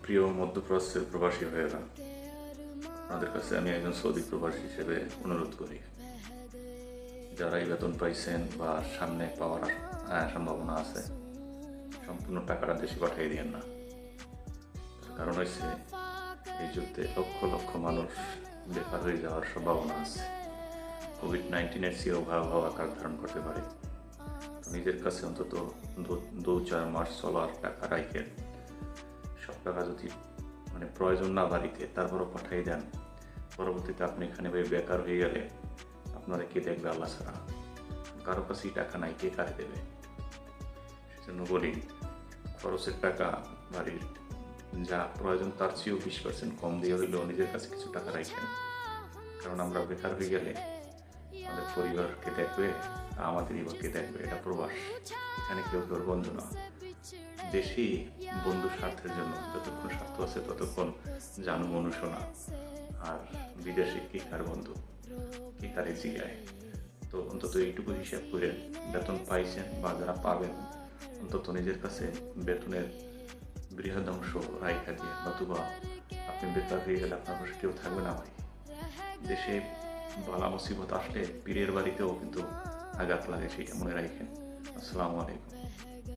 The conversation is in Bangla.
প্রিয় মধ্যপ্রাচ্যের প্রবাসী ভাইয়েরা, আপনাদের কাছে আমি একজন সৌদি প্রবাসী হিসেবে অনুরোধ করি, যারা এই বেতন পাইছেন বা সামনে পাওয়ার সম্ভাবনা আছে, সম্পূর্ণ টাকাটা দেশে পাঠিয়ে দিয়েন না। কারণ হচ্ছে এই যুদ্ধে লক্ষ লক্ষ মানুষ বেকার হয়ে যাওয়ার সম্ভাবনা আছে। কোভিড-19 চেয়েও ভয়াবহ আকার ধারণ করতে পারে। তো নিজের কাছে অন্তত 2-4 মাস চলার টাকা রাখেন। সব টাকা যদি প্রয়োজন না বাড়িতে তারপরও পাঠিয়ে দেন, পরবর্তীতে আপনি এখানে বেকার হয়ে গেলে আপনারা কে দেখবে? আল্লাহ ছাড়া। কারো কাছেই টাকা নাই, কে কারে দেবে? সেজন্য বলি, খরচের টাকা বাড়ির যা প্রয়োজন তার চেয়েও 20% কম দিয়ে হইলেও নিজের কাছে কিছু টাকা রাখেন। কারণ আমরা বেকার হয়ে গেলে আমাদের পরিবারকে দেখবে, আমাদেরই বা কে দেখবে? এটা প্রবাস, এখানে কেউ কেউ বন্ধু না। দেশেই বন্ধু স্বার্থের জন্য, যতক্ষণ স্বার্থ আছে ততক্ষণ জানু মনুষ্য না। আর বিদেশে কি কার বন্ধু, কি কারে জিগায়? তো অন্তত এইটুকু হিসাব করে বেতন পাইছেন বা যারা পাবেন, অন্তত নিজের কাছে বেতনের বৃহদাংশ রাইখা দিয়ে, নতুবা আপনি বেকার হয়ে গেলে আপনার পাশে কেউ থাকবে না ভাই। দেশে বালা মুসিবত আসলে পীরের বাড়িতেও কিন্তু আঘাত লাগে, সেটা মনে রাখেন। আসসালামু আলাইকুম।